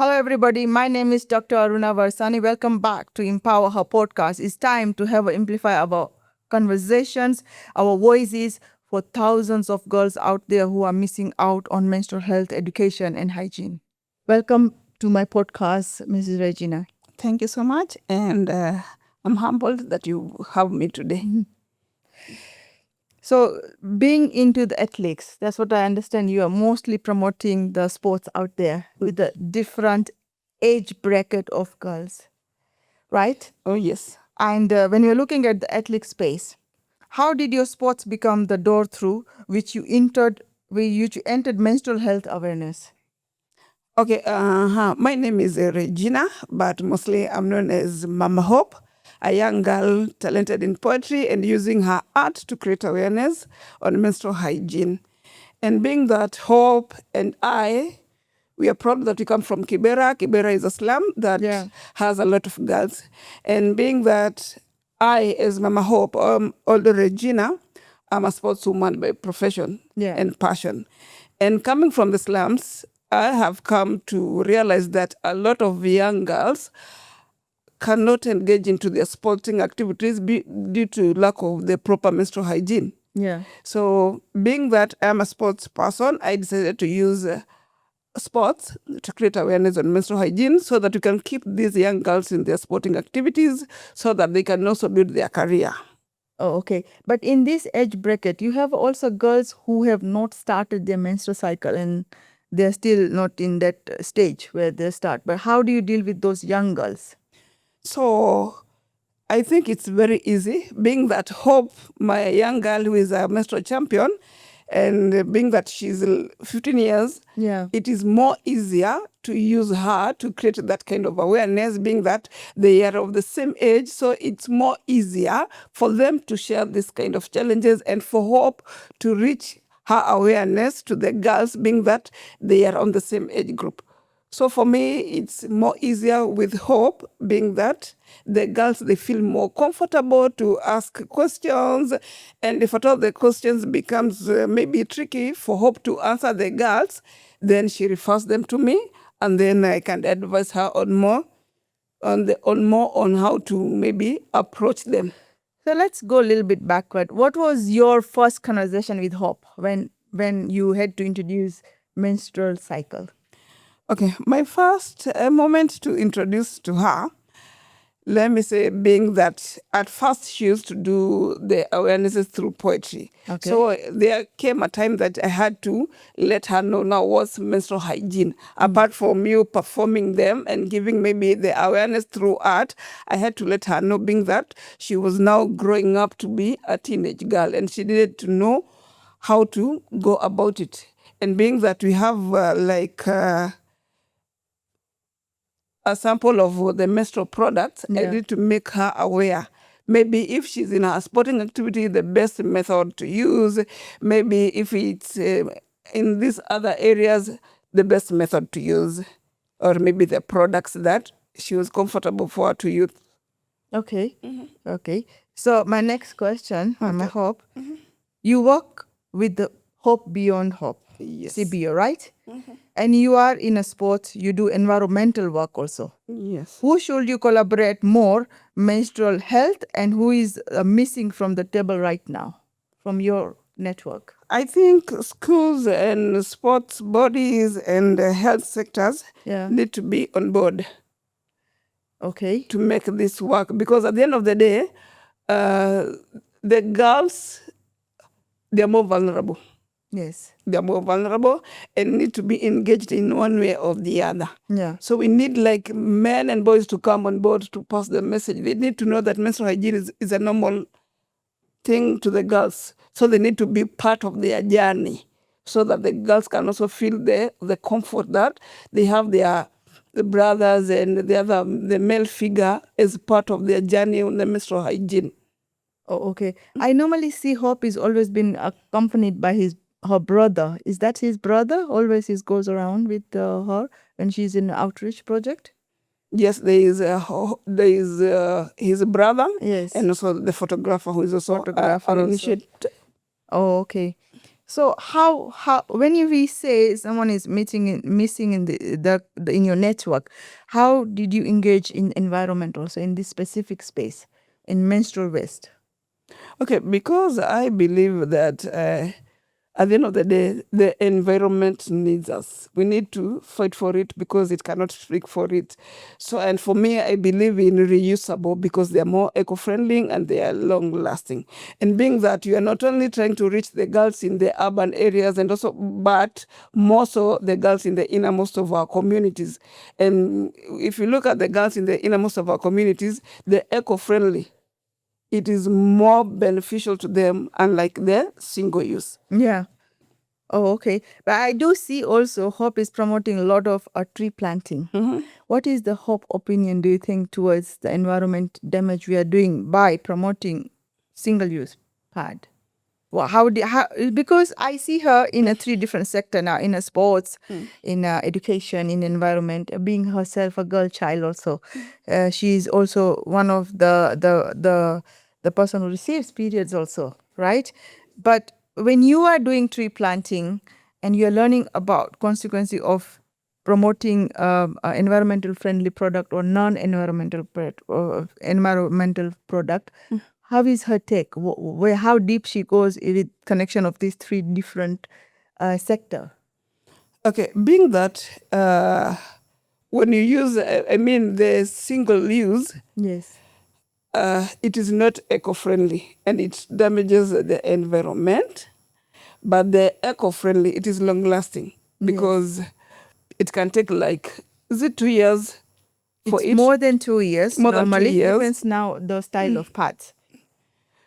Hello, everybody. My name is Dr. Aruna Varsani. Welcome back to Empower Her podcast. It's time to have amplify our conversations, our voices for thousands of girls out there who are missing out on menstrual health education and hygiene. Welcome to my podcast, Mrs. Regina. Thank you so much. And I'm humbled that you have me today. So, being into the athletics, that's what I understand. You are mostly promoting the sports out there with the different age bracket of girls, right? Oh, yes. And when you're looking at the athletic space, how did your sports become the door through which you entered menstrual health awareness? Okay. My name is Regina, but mostly I'm known as Mama Hope, a young girl talented in poetry and using her art to create awareness on menstrual hygiene. And being that Hope and we are proud that we come from Kibera. Kibera is a slum that has a lot of girls. And being that I, as Mama Hope, older Regina, I'm a sportswoman by profession and passion. And coming from the slums, I have come to realize that a lot of young girls cannot engage into their sporting activities due to lack of the proper menstrual hygiene. Yeah. So being that I'm a sports person, I decided to use sports to create awareness on menstrual hygiene so that we can keep these young girls in their sporting activities so that they can also build their career. Oh, okay. But in this age bracket, you have also girls who have not started their menstrual cycle and they're still not in that stage where they start. But how do you deal with those young girls? So I think it's very easy, being that Hope, my young girl who is a menstrual champion, and being that she's 15 years, it is more easier to use her to create that kind of awareness, being that they are of the same age. So it's more easier for them to share this kind of challenges and for Hope to reach her awareness to the girls, being that they are on the same age group. So for me, it's more easier with Hope, being that the girls, they feel more comfortable to ask questions. And if at all the questions becomes maybe tricky for Hope to answer the girls, then she refers them to me, and then I can advise her on how to maybe approach them. So let's go a little bit backward. What was your first conversation with Hope when you had to introduce menstrual cycle? Okay, my first moment to introduce to her, let me say, being that at first she used to do the awarenesses through poetry. Okay. So there came a time that I had to let her know now what's menstrual hygiene. Apart from you performing them and giving maybe the awareness through art, I had to let her know, being that she was now growing up to be a teenage girl and she needed to know how to go about it. And being that we have a sample of the menstrual products, I need to make her aware. Maybe if she's in a sporting activity, the best method to use. Maybe if it's in these other areas, the best method to use. Or maybe the products that she was comfortable for her to use. Okay. Okay. So my next question, Mama Hope, you work with the Hope Beyond Hope, CBO, right? And you are in a sport, you do environmental work also. Yes. Who should you collaborate more, menstrual health, and who is missing from the table right now from your network? I think schools and sports bodies and health sectors need to be on board. Okay. To make this work, because at the end of the day, the girls, they're more vulnerable. Yes. They're more vulnerable and need to be engaged in one way or the other. Yeah. So we need like men and boys to come on board to pass the message. They need to know that menstrual hygiene is a normal thing to the girls. So they need to be part of their journey so that the girls can also feel the comfort that they have the brothers and the male figure as part of their journey on the menstrual hygiene. Oh, okay. I normally see Hope is always been accompanied by her brother. Is that his brother? Always he goes around with her when she's in outreach project? Yes, there is his brother. Yes. And also the photographer who is also an initiate. Oh, okay. So how when we say someone is missing in the in your network, how did you engage in environment also in this specific space in menstrual waste? Okay, because I believe that at the end of the day, the environment needs us. We need to fight for it because it cannot speak for it. So, and for me, I believe in reusable because they are more eco-friendly and they are long-lasting. And being that you are not only trying to reach the girls in the urban areas and also, but more so the girls in the innermost of our communities. And if you look at the girls in the innermost of our communities, they're eco-friendly. It is more beneficial to them, unlike the single use. Yeah. Oh, okay. But I do see also Hope is promoting a lot of tree planting. What is the Hope opinion, do you think, towards the environment damage we are doing by promoting single-use pad? Well, because I see her in a three different sector now, in a sports, in education, in environment, being herself a girl child also. She's also one of the person who receives periods also, right? But when you are doing tree planting and you're learning about consequences of promoting environmental friendly product or non-environmental environmental product, how is her take? How deep she goes in the connection of these three different sector? Okay, being that when you use, I mean, the single use, Yes. it is not eco-friendly and it damages the environment. But the eco-friendly, it is long-lasting because it can take like, is it 2 years for It's it? more than 2 years More than 2 normally. years. Depends now the style of pads.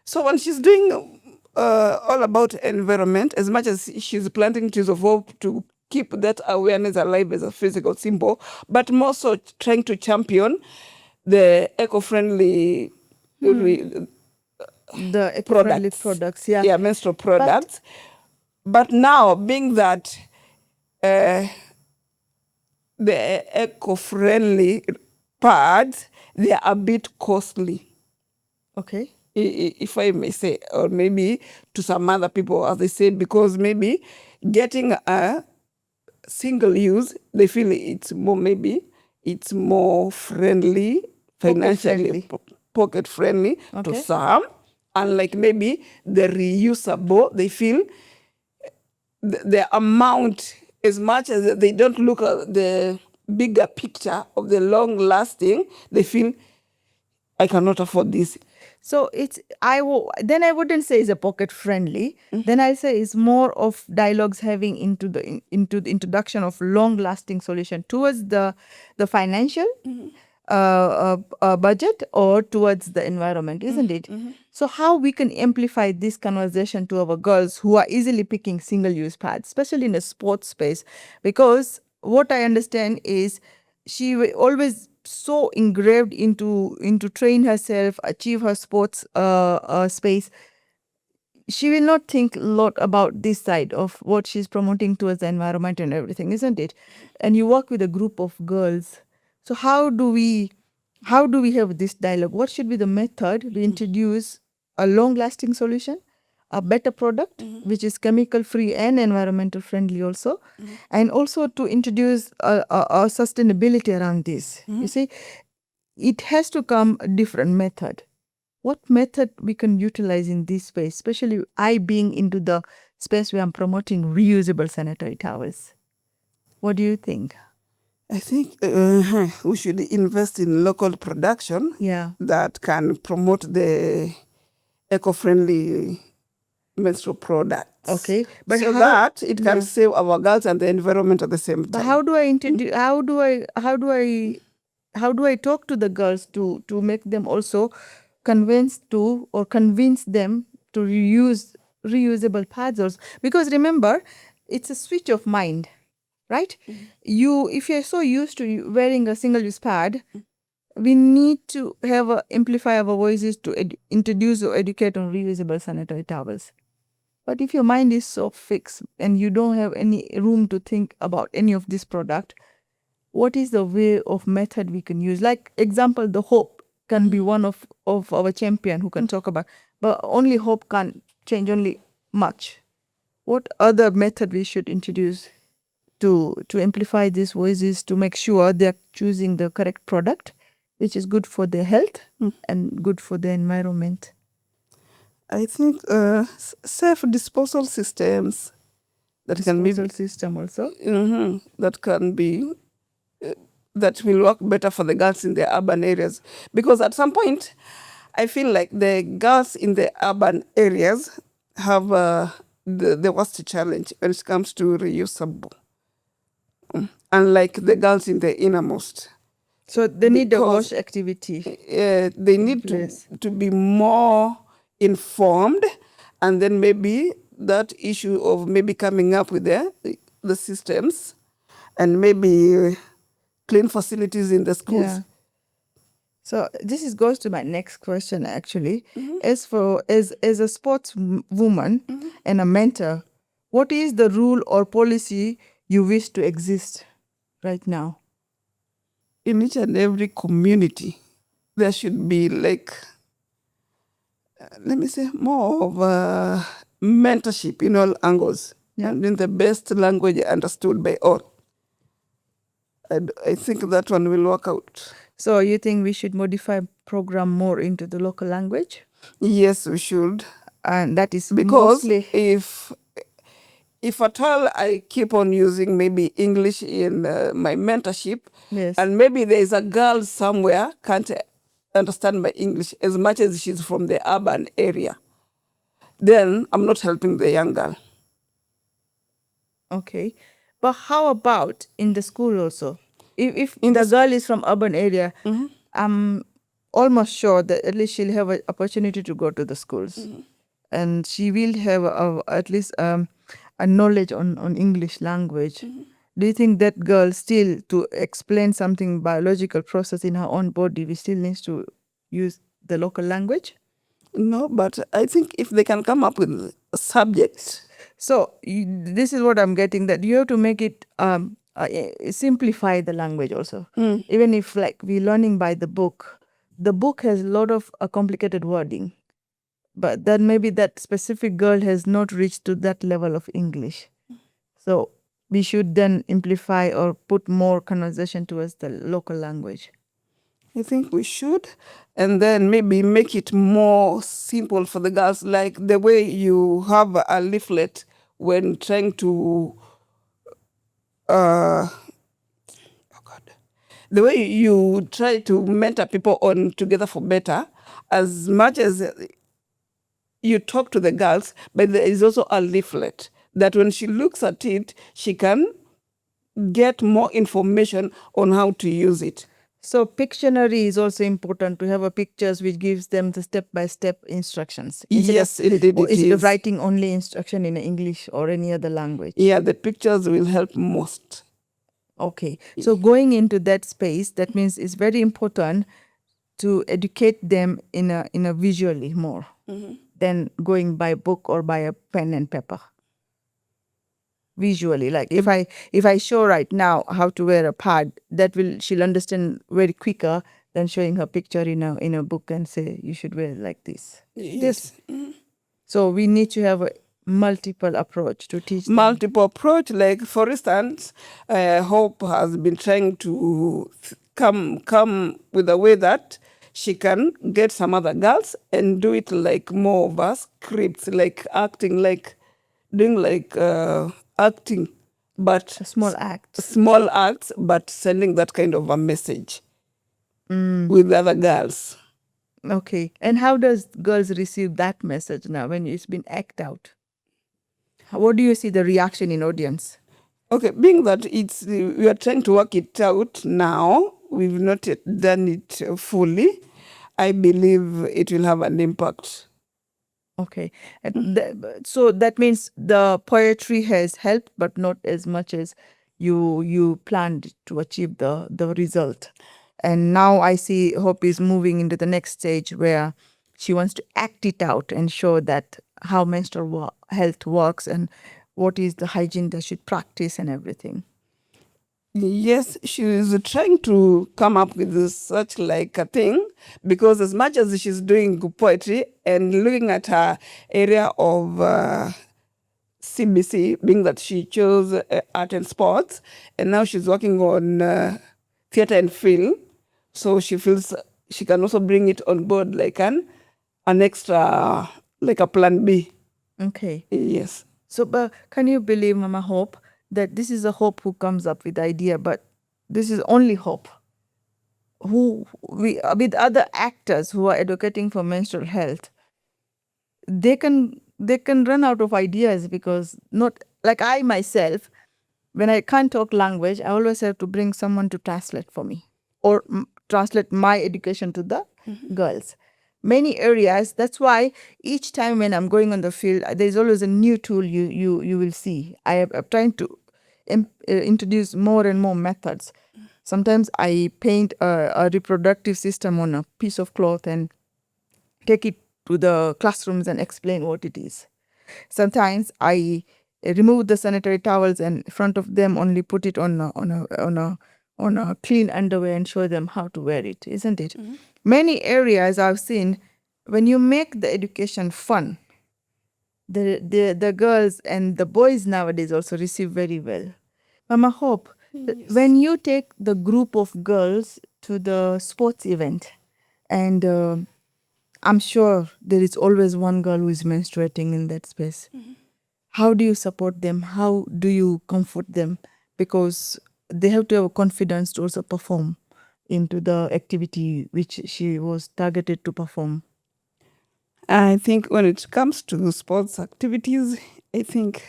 So when she's doing all about environment, as much as she's planting trees of hope to keep that awareness alive as a physical symbol, but more so trying to champion the eco-friendly The eco-friendly products, yeah. Yeah, menstrual products. But now, being that the eco-friendly pads, they are a bit costly. Okay. If I may say, or maybe to some other people, as they said, because maybe getting a single use, they feel it's more friendly, financially pocket friendly to some, unlike maybe the reusable, they feel the amount, as much as they don't look at the bigger picture of the long lasting, they feel I cannot afford this. So then I wouldn't say it's a pocket friendly. Then I'll say it's more of dialogues having into the introduction of long lasting solution towards the financial budget or towards the environment, isn't it? So how we can amplify this conversation to our girls who are easily picking single use pads, especially in a sports space, because what I understand is she always so engraved into train herself, achieve her sports space. She will not think a lot about this side of what she's promoting towards the environment and everything, isn't it? And you work with a group of girls. So how do we have this dialogue? What should be the method we introduce a long-lasting solution, a better product, which is chemical-free and environmental friendly also, and also to introduce a sustainability around this. You see, it has to come a different method. What method we can utilize in this space, especially I being into the space where I'm promoting reusable sanitary towels? What do you think? I think we should invest in local production that can promote the eco-friendly menstrual products. Okay, but so that it can save our girls and the environment at the same time. But how do I introduce? How do I talk to the girls to make them also convince them to reuse reusable pads also? Because remember, it's a switch of mind, right? If you're so used to wearing a single-use pad, we need to amplify our voices to introduce or educate on reusable sanitary towels. But if your mind is so fixed and you don't have any room to think about any of this product, what is the way of method we can use? Like example, the Hope can be one of our champion who can talk about, but only Hope can change only much. What other method we should introduce to amplify these voices, to make sure they're choosing the correct product, which is good for their health and good for the environment? I think safe disposal systems that can be Disposal system also. that can be that will work better for the girls in the urban areas, because at some point I feel like the girls in the urban areas have the worst challenge when it comes to reusable, unlike the girls in the innermost. So they need the Because wash activity. they need to be more informed, and then maybe that issue of maybe coming up with the systems and maybe clean facilities in the schools. Yeah. So this goes to my next question actually. As a sports woman and a mentor, what is the rule or policy you wish to exist right now? In each and every community, there should be like, let me say, more of mentorship in all angles, and in the best language understood by all. I think that one will work out. So you think we should modify program more into the local language? Yes, we should. And that is Because mostly... if at all I keep on using maybe English in my mentorship, Yes. and maybe there is a girl somewhere can't understand my English as much as she's from the urban area, then I'm not helping the young girl. Okay. But how about in the school also? If the girl is from urban area, I'm almost sure that at least she'll have an opportunity to go to the schools. And she will have at least a knowledge on English language. Do you think that girl still, to explain something biological process in her own body, we still needs to use the local language? No, but I think if they can come up with subjects. So this is what I'm getting, that you have to make it simplify the language also. Even if like we're learning by the book has a lot of complicated wording, but then maybe that specific girl has not reached to that level of English. So we should then amplify or put more conversation towards the local language. I think we should, and then maybe make it more simple for the girls, like the way you have a leaflet when trying to, the way you try to mentor people on Together for Better, as much as you talk to the girls, but there is also a leaflet that when she looks at it, she can get more information on how to use it. So Pictionary is also important, to have a pictures which gives them the step-by-step instructions. Yes, indeed it Instead of is. writing only instruction in English or any other language. Yeah, the pictures will help most. Okay. So going into that space, that means it's very important to educate them in a visually more than going by book or by a pen and paper. Visually, like if I show right now how to wear a pad, she'll understand very quicker than showing her picture in a book and say you should wear it like this. Yes. So we need to have a multiple approach to teach them. Multiple approach, like for instance, Hope has been trying to come with a way that she can get some other girls and do it like more of a scripts, like acting, like doing like acting, but Small acts. small acts, but sending that kind of a message with other girls. Okay. And how does girls receive that message now when it's been act out? What do you see the reaction in audience? Okay, being that we are trying to work it out now, we've not yet done it fully, I believe it will have an impact. Okay. So that means the poetry has helped, but not as much as you planned to achieve the result. And now I see Hope is moving into the next stage where she wants to act it out and show that how menstrual health works and what is the hygiene that should practice and everything. Yes, she is trying to come up with such like a thing, because as much as she's doing poetry and looking at her area of CBC, being that she chose art and sports, and now she's working on theater and film. So she feels she can also bring it on board like an extra, like a plan B. Okay. Yes. So, but can you believe, Mama Hope, that this is a Hope who comes up with the idea, but this is only Hope. Who we with other actors who are advocating for menstrual health, they can run out of ideas because not like I myself, when I can't talk language, I always have to bring someone to translate for me or translate my education to the girls. Many areas. That's why each time when I'm going on the field, there's always a new tool you will see. I'm trying to introduce more and more methods. Sometimes I paint a reproductive system on a piece of cloth and take it to the classrooms and explain what it is. Sometimes I remove the sanitary towels and in front of them only put it on a clean underwear and show them how to wear it, isn't it? Many areas I've seen, when you make the education fun, the girls and the boys nowadays also receive very well. Mama Hope, when you take the group of girls to the sports event, and I'm sure there is always one girl who is menstruating in that space. How do you support them? How do you comfort them? Because they have to have confidence to also perform into the activity which she was targeted to perform. I think when it comes to sports activities, I think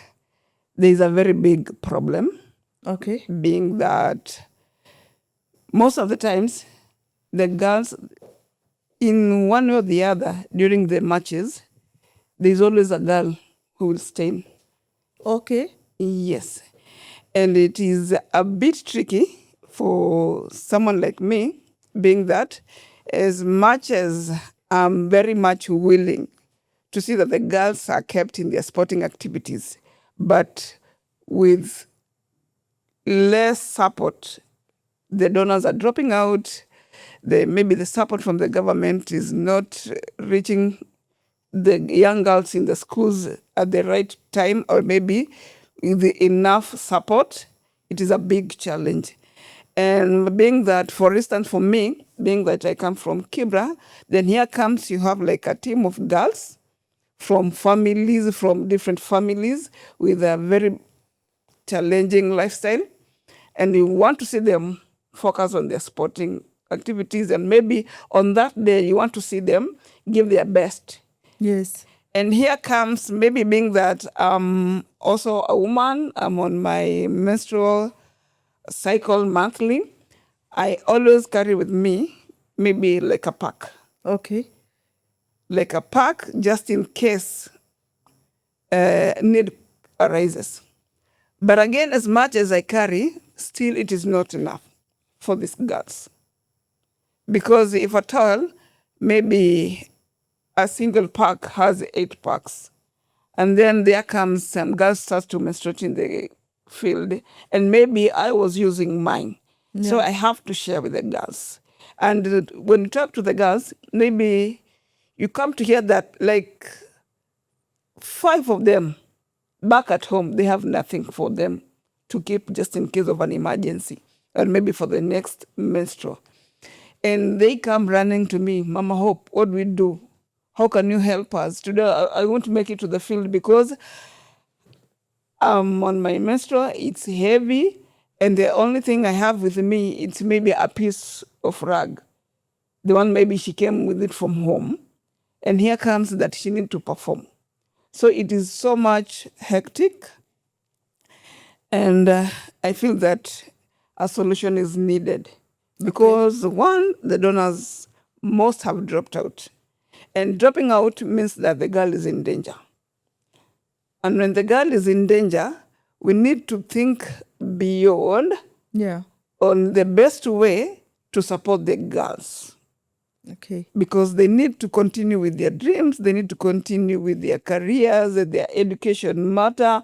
there's a very big problem. Okay. Being that most of the times the girls, in one way or the other, during the matches, there's always a girl who will stain. Okay. Yes. And it is a bit tricky for someone like me, being that as much as I'm very much willing to see that the girls are kept in their sporting activities, but with less support, the donors are dropping out. Maybe the support from the government is not reaching the young girls in the schools at the right time, or maybe with enough support. It is a big challenge. And being that, for instance, for me, being that I come from Kibra, then here comes you have like a team of girls from families, from different families with a very challenging lifestyle. And you want to see them focus on their sporting activities. And maybe on that day, you want to see them give their best. Yes. And here comes maybe being that I'm also a woman, I'm on my menstrual cycle monthly. I always carry with me maybe like a pack. Okay. Like a pack just in case need arises. But again, as much as I carry, still it is not enough for these girls. Because if at all, maybe a single pack has 8 packs. And then there comes some girls start to menstruate in the field. And maybe I was using mine. So I have to share with the girls. And when you talk to the girls, maybe you come to hear that like 5 of them back at home, they have nothing for them to keep just in case of an emergency, or maybe for the next menstrual. And they come running to me, Mama Hope, what do we do? How can you help us? Today, I want to make it to the field because I'm on my menstrual, it's heavy, and the only thing I have with me, it's maybe a piece of rag. The one maybe she came with it from home. And here comes that she need to perform. So it is so much hectic. And I feel that a solution is needed. Because one, the donors most have dropped out. And dropping out means that the girl is in danger. And when the girl is in danger, we need to think beyond on the best way to support the girls. Okay. Because they need to continue with their dreams, they need to continue with their careers, their education matter.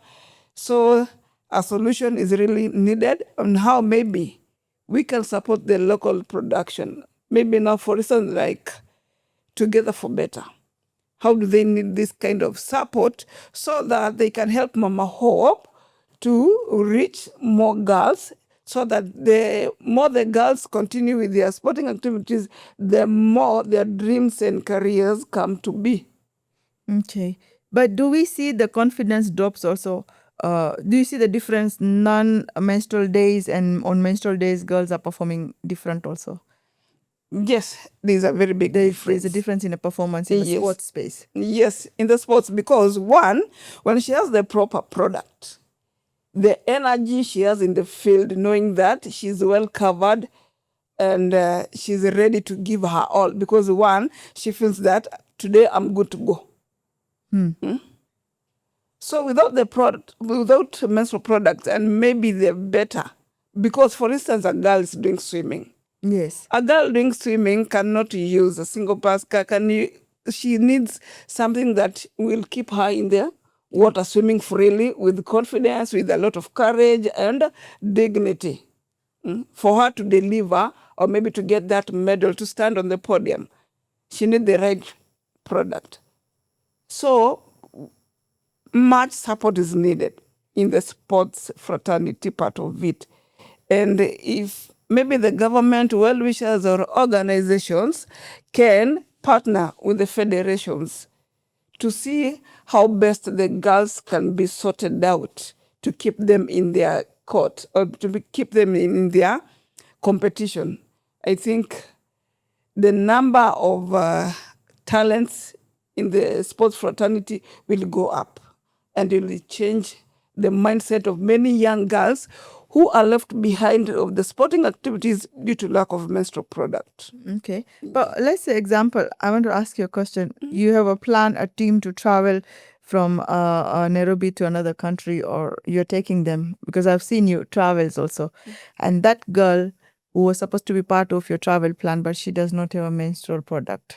So a solution is really needed on how maybe we can support the local production. Maybe now, for instance, like Together for Better How do they need this kind of support so that they can help Mama Hope to reach more girls, so that the more the girls continue with their sporting activities, the more their dreams and careers come to be. Okay. But do we see the confidence drops also? Do you see the difference non-menstrual days and on menstrual days girls are performing different also? Yes, there's a very big difference. There's a difference in the performance in the sports space. Yes, in the sports, because one, when she has the proper product, the energy she has in the field, knowing that she's well covered and she's ready to give her all, because one, she feels that today I'm good to go. So without the product, without menstrual products, and maybe they're better, because for instance, a girl is doing swimming. Yes. A girl doing swimming cannot use a single pass. She needs something that will keep her in the water, swimming freely with confidence, with a lot of courage and dignity. For her to deliver, or maybe to get that medal, to stand on the podium, she needs the right product. So much support is needed in the sports fraternity part of it. And if maybe the government, well-wishers, or organizations can partner with the federations to see how best the girls can be sorted out to keep them in their court, or to keep them in their competition. I think the number of talents in the sports fraternity will go up, and it will change the mindset of many young girls who are left behind of the sporting activities due to lack of menstrual product. Okay. But let's say example, I want to ask you a question. You have a team to travel from Nairobi to another country, or you're taking them, because I've seen you travels also. And that girl who was supposed to be part of your travel plan, but she does not have a menstrual product.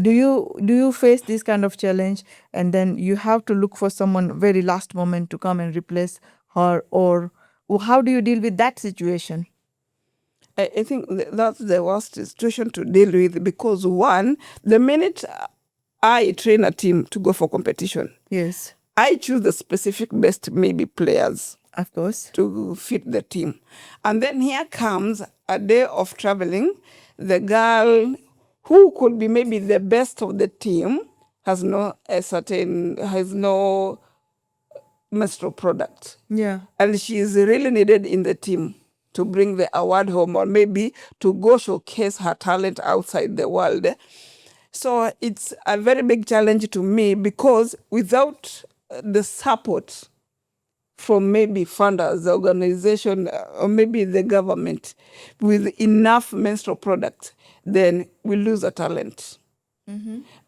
Do you face this kind of challenge, and then you have to look for someone very last moment to come and replace her, or how do you deal with that situation? I think that's the worst situation to deal with, because one, the minute I train a team to go for competition, Yes, I choose the specific best maybe players of course. to fit the team. And then here comes a day of traveling. The girl who could be maybe the best of the team has no menstrual product. Yeah. And she is really needed in the team to bring the award home, or maybe to go showcase her talent outside the world. So it's a very big challenge to me, because without the support from maybe funders, the organization, or maybe the government, with enough menstrual products, then we lose a talent.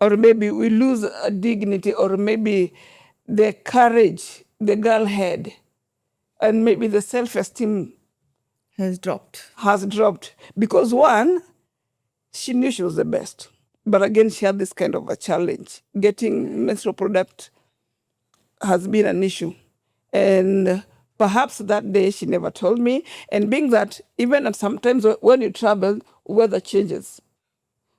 Or maybe we lose a dignity, or maybe the courage the girl had, and maybe the self-esteem Has dropped. Because one, she knew she was the best, but again, she had this kind of a challenge. Getting menstrual product has been an issue. And perhaps that day she never told me. And being that even at sometimes when you travel, weather changes.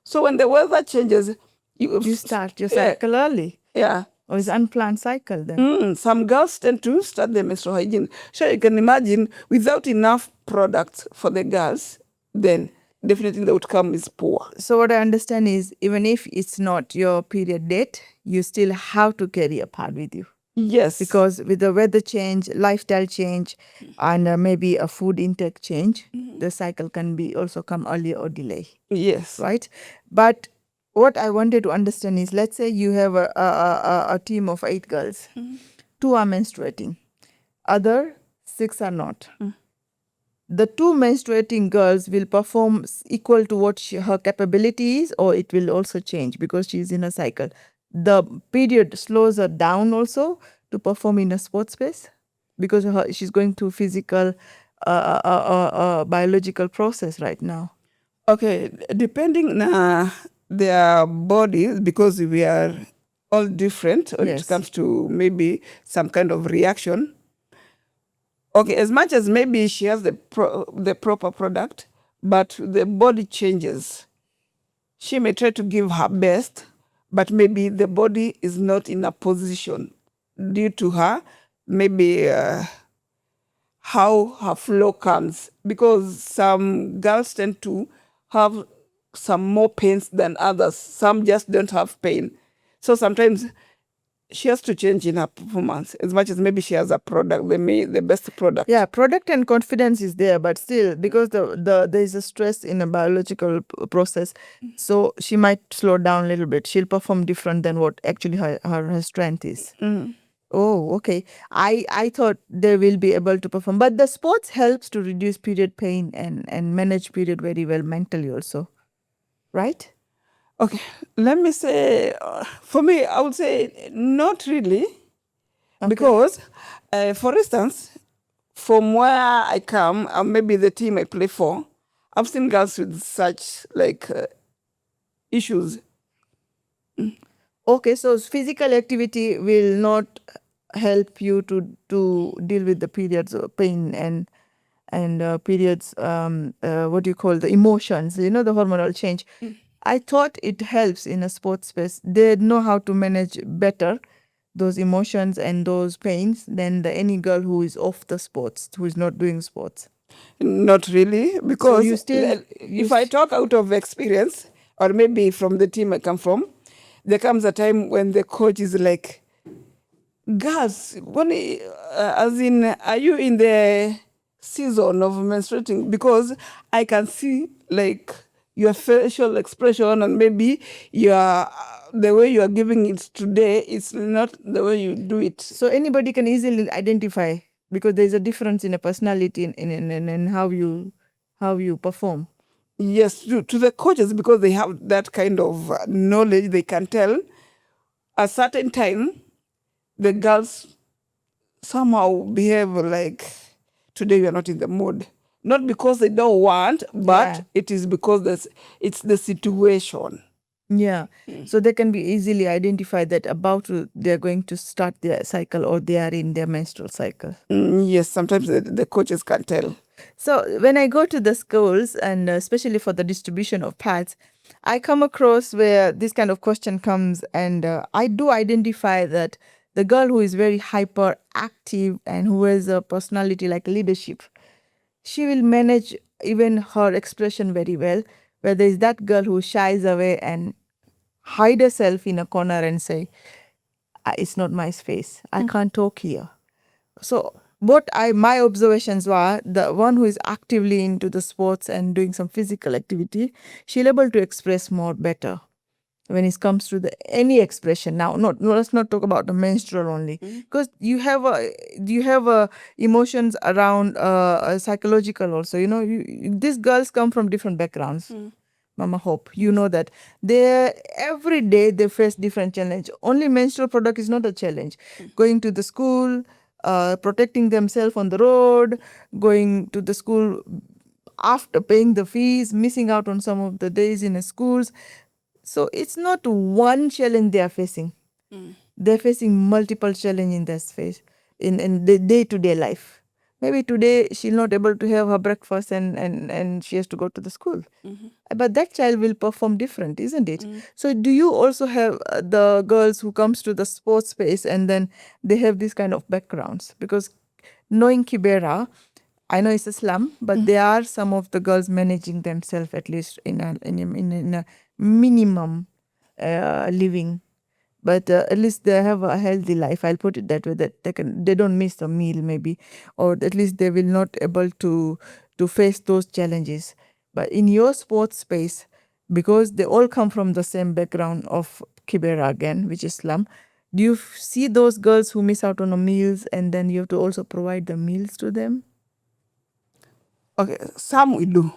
So when the weather changes, You start your cycle early. Yeah. Or it's unplanned cycle then. Some girls tend to start their menstrual hygiene. So you can imagine, without enough products for the girls, then definitely the outcome is poor. So what I understand is, even if it's not your period date, you still have to carry a pad with you. Yes. Because with the weather change, lifestyle change, and maybe a food intake change, the cycle can be also come earlier or delay. Yes. Right? But what I wanted to understand is, let's say you have a team of 8 girls. 2 are menstruating. Other 6 are not. The 2 menstruating girls will perform equal to what her capability is, or it will also change because she is in a cycle. The period slows her down also to perform in a sports space, because she's going through physical, biological process right now. Okay, depending on their bodies, because we are all different when Yes. it comes to maybe some kind of reaction. Okay, as much as maybe she has the proper product, but the body changes. She may try to give her best, but maybe the body is not in a position due to her, maybe how her flow comes, because some girls tend to have some more pains than others. Some just don't have pain. So sometimes she has to change in her performance as much as maybe she has a product, the best product. Yeah, product and confidence is there, but still, because there is a stress in a biological process, so she might slow down a little bit. She'll perform different than what actually her strength is. Oh, okay. I thought they will be able to perform, but the sports helps to reduce period pain and manage period very well mentally also, right? Okay, let me say, for me, I would say not really, because, for instance, from where I come, maybe the team I play for, I've seen girls with such like issues. Okay, so physical activity will not help you to deal with the periods of pain and periods what do you call the emotions, the hormonal change. I thought it helps in a sports space. They know how to manage better those emotions and those pains than any girl who is off the sports, who is not doing sports. Not really, because you still- if I talk out of experience, or maybe from the team I come from, there comes a time when the coach is like, girls, as in, are you in the season of menstruating? Because I can see like your facial expression, and maybe your the way you are giving it today is not the way you do it. So anybody can easily identify, because there's a difference in a personality in how you perform. Yes, to the coaches, because they have that kind of knowledge, they can tell a certain time the girls somehow behave like today you are not in the mood. Not because they don't want, but Yeah. it is because it's the situation. Yeah. So they can be easily identified that they're going to start their cycle or they are in their menstrual cycle. Yes, sometimes the coaches can tell. So when I go to the schools, and especially for the distribution of pads, I come across where this kind of question comes, and I do identify that the girl who is very hyperactive and who has a personality like leadership, she will manage even her expression very well. Where there is that girl who shies away and hide herself in a corner and say, it's not my space. I can't talk here." So what my observations were, the one who is actively into the sports and doing some physical activity, she'll able to express more better when it comes to any expression. Now, no, let's not talk about the menstrual only, because you have emotions around psychological also. These girls come from different backgrounds. Mama Hope, you know that every day they face different challenge. Only menstrual product is not a challenge. Going to the school, protecting themselves on the road, going to the school after paying the fees, missing out on some of the days in the schools. So it's not one challenge they are facing. They're facing multiple challenges in this phase, in the day-to-day life. Maybe today she's not able to have her breakfast and she has to go to the school. But that child will perform different, isn't it? So do you also have the girls who comes to the sports space and then they have this kind of backgrounds? Because knowing Kibera, I know it's a slum, but there are some of the girls managing themselves at least in a minimum living. But at least they have a healthy life. I'll put it that way. That they don't miss a meal maybe, or at least they will not able to face those challenges. But in your sports space, because they all come from the same background of Kibera again, which is slum, do you see those girls who miss out on the meals and then you have to also provide the meals to them? Okay, some we do.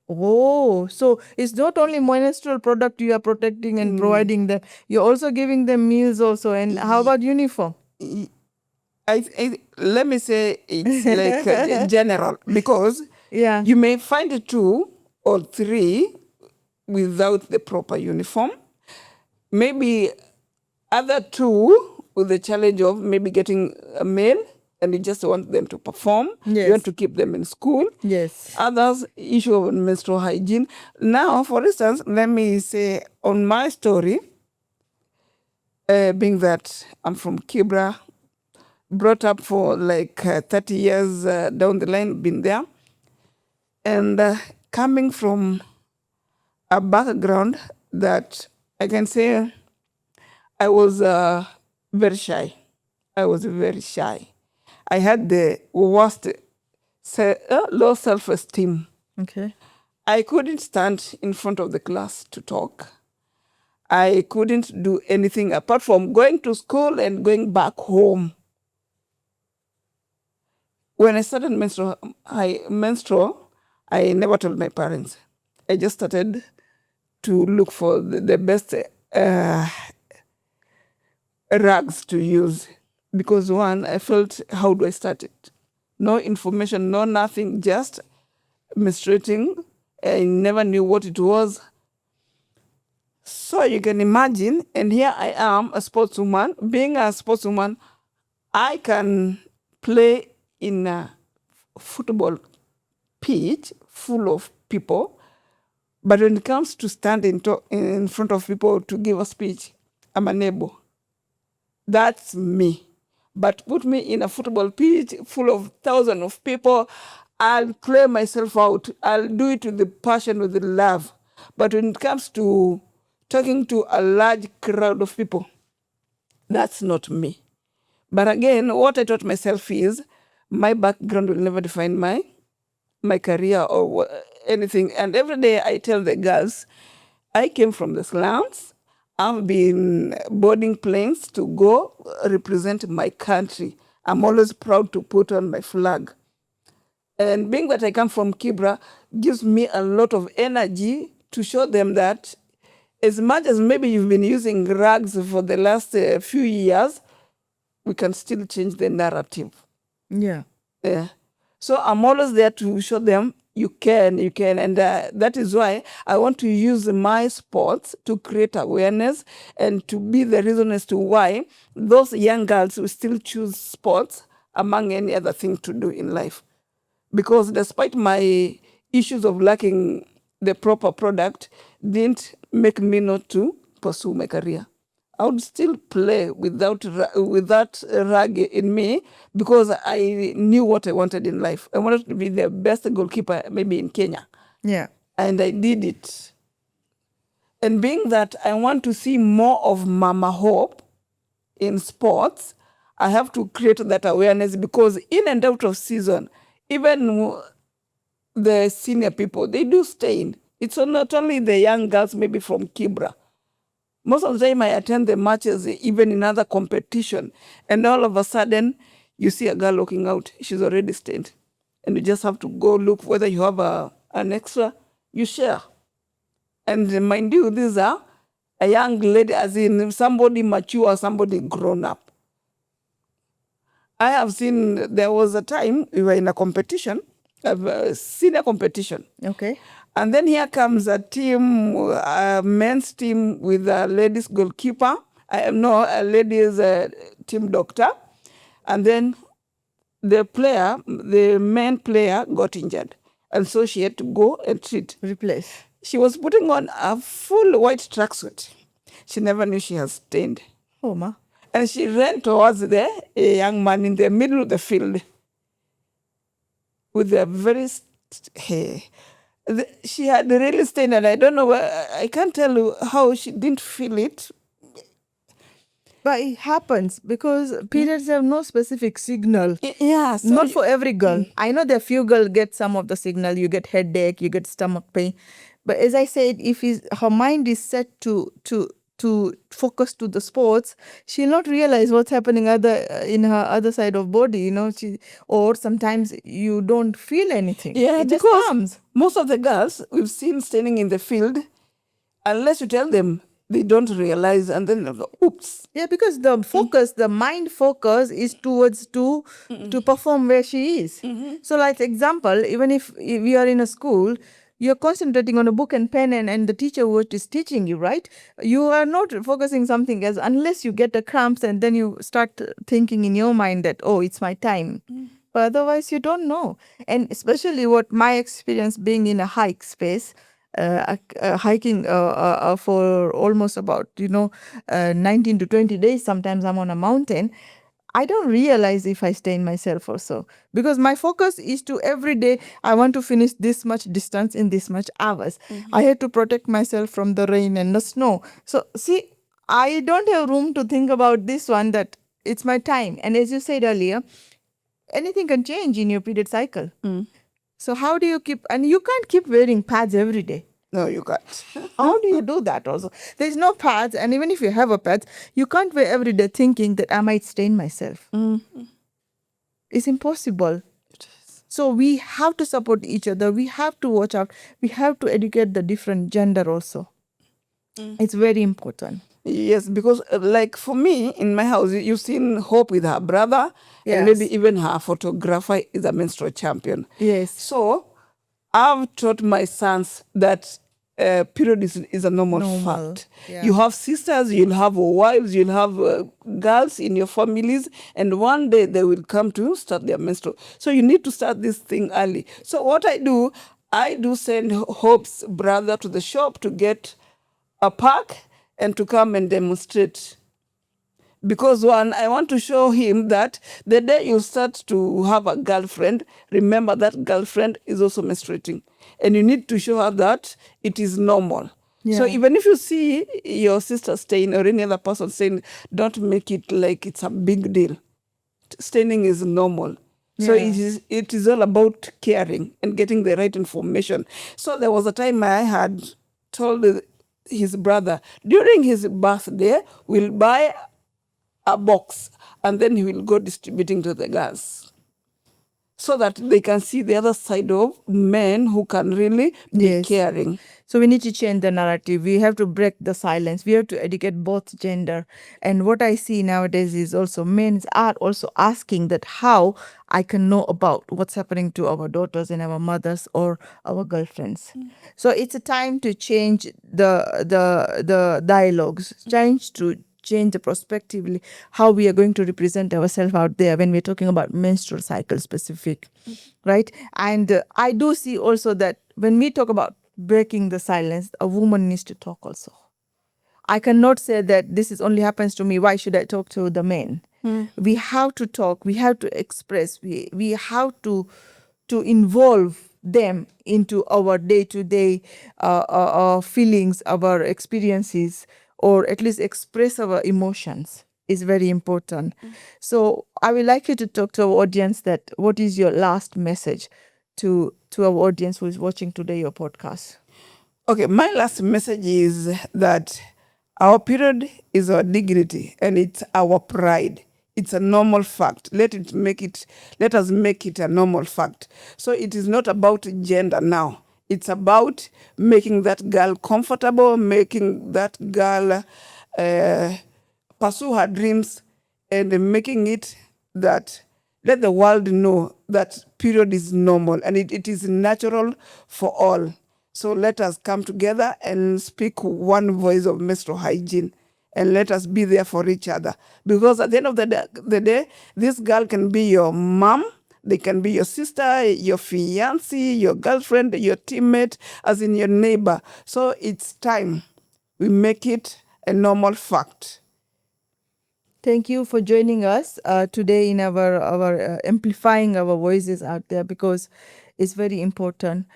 Oh, so it's not only menstrual product you are protecting and providing them. You're also giving them meals also. And how about uniform? Let me say it's like general, because Yeah. you may find 2 or 3 without the proper uniform. Maybe other 2 with the challenge of maybe getting a male, and you just want them to perform. Yes. You want to keep them in school. Yes. Others, issue of menstrual hygiene. Now, for instance, let me say on my story, being that I'm from Kibra, brought up for like 30 years down the line, been there. And coming from a background that I can say I was very shy. I was very shy. I had the worst low self-esteem. Okay. I couldn't stand in front of the class to talk. I couldn't do anything apart from going to school and going back home. When I started menstrual, I never told my parents. I just started to look for the best rags to use. Because one, I felt, how do I start it? No information, no nothing, just menstruating. I never knew what it was. So you can imagine, and here I am, a sportswoman. Being a sportswoman, I can play in a football pitch full of people, but when it comes to standing in front of people to give a speech, I'm unable. That's me. But put me in a football pitch full of thousands of people, I'll play myself out. I'll do it with the passion, with the love. But when it comes to talking to a large crowd of people, that's not me. But again, what I taught myself is my background will never define my career or anything. And every day I tell the girls, I came from the slums. I've been boarding planes to go represent my country. I'm always proud to put on my flag. And being that I come from Kibra gives me a lot of energy to show them that as much as maybe you've been using rags for the last few years, we can still change the narrative. Yeah. Yeah. So I'm always there to show them you can. And that is why I want to use my sports to create awareness and to be the reason as to why those young girls will still choose sports among any other thing to do in life. Because despite my issues of lacking the proper product, didn't make me not to pursue my career. I would still play with that rag in me because I knew what I wanted in life. I wanted to be the best goalkeeper maybe in Kenya. Yeah. And I did it. And being that I want to see more of Mama Hope in sports, I have to create that awareness because in and out of season, even the senior people, they do stain. It's not only the young girls maybe from Kibra. Most of the time I attend the matches even in other competition, and all of a sudden you see a girl looking out, she's already stained. And you just have to go look whether you have an extra, you share. And mind you, these are a young lady, as in somebody mature, somebody grown up. I have seen, there was a time we were in a competition, a senior competition. Okay. And then here comes a team, a men's team with a ladies goalkeeper. A ladies team doctor. And then the main player got injured. And so she had to go and treat. Replace. She was putting on a full white tracksuit. She never knew she has stained. Oh, ma. And she ran towards a young man in the middle of the field with a very hair. She had really stained, and I don't know, I can't tell you how she didn't feel it. But it happens because periods have no specific signal. Yeah. So Not for every girl. I know that few girls get some of the signal. You get headache, you get stomach pain. But as I said, if her mind is set to focus to the sports, she'll not realize what's happening in her other side of body. Or sometimes you don't feel anything. Yeah, it just because comes. most of the girls we've seen standing in the field, unless you tell them, they don't realize, and then they'll go, oops. Yeah, because the focus, the mind focus is towards to perform where she is. So, like example, even if we are in a school, you're concentrating on a book and pen and the teacher what is teaching you, right? You are not focusing something else unless you get the cramps and then you start thinking in your mind that, oh, it's my time. But otherwise, you don't know. And especially what my experience being in a hike space, hiking for almost about 19 to 20 days. Sometimes I'm on a mountain. I don't realize if I stay in myself or so, because my focus is to every day I want to finish this much distance in this much hours. I had to protect myself from the rain and the snow. So see, I don't have room to think about this one, that it's my time. And as you said earlier, anything can change in your period cycle. So how do you keep, and you can't keep wearing pads every day. No, you can't. How do you do that also? There's no pads, and even if you have a pad, you can't wear every day thinking that I might stain myself. It's impossible. So we have to support each other. We have to watch out. We have to educate the different gender also. It's very important. Yes, because like for me in my house, you've seen Hope with her brother, and maybe Yes. even her photographer is a menstrual champion. Yes. So I've taught my sons that period is a normal fact. yeah. You have sisters, you'll have wives, you'll have girls in your families, and one day they will come to start their menstrual. So you need to start this thing early. So what I do send Hope's brother to the shop to get a pack and to come and demonstrate. Because one, I want to show him that the day you start to have a girlfriend, remember that girlfriend is also menstruating. And you need to show her that it is normal. So Yeah. even if you see your sister staying or any other person saying, don't make it like it's a big deal. Staining is normal. So Yeah. it is all about caring and getting the right information. So there was a time I had told his brother, during his birthday, we'll buy a box and then he will go distributing to the girls so that they can see the other side of men who can really be Yes. caring. So we need to change the narrative. We have to break the silence. We have to educate both gender. And what I see nowadays is also men are also asking that how I can know about what's happening to our daughters and our mothers or our girlfriends. So it's a time to change the dialogues, change the prospectively how we are going to represent ourselves out there when we're talking about menstrual cycle specific, right? And I do see also that when we talk about breaking the silence, a woman needs to talk also. I cannot say that this is only happens to me. Why should I talk to the men? We have to talk. We have to express. We have to involve them into our day-to-day feelings, our experiences, or at least express our emotions is very important. So I would like you to talk to our audience that what is your last message to our audience who is watching today your podcast? Okay, my last message is that our period is our dignity and it's our pride. It's a normal fact. Let us make it a normal fact. So it is not about gender now. It's about making that girl comfortable, making that girl pursue her dreams, and making it that let the world know that period is normal and it is natural for all. So let us come together and speak one voice of menstrual hygiene, and let us be there for each other. Because at the end of the day, this girl can be your mom, they can be your sister, your fiancé, your girlfriend, your teammate, as in your neighbor. So it's time we make it a normal fact. Thank you for joining us today in our amplifying our voices out there, because it's very important.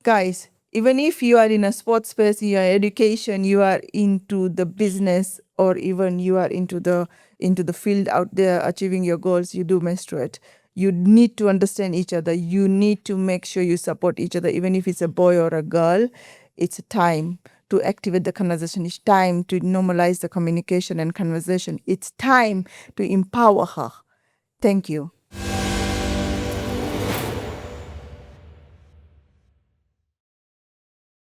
Guys, even if you are in a sports space, you are education, you are into the business, or even you are into the field out there achieving your goals, you do menstruate. You need to understand each other. You need to make sure you support each other, even if it's a boy or a girl. It's time to activate the conversation. It's time to normalize the communication and conversation. It's time to empower her. Thank you.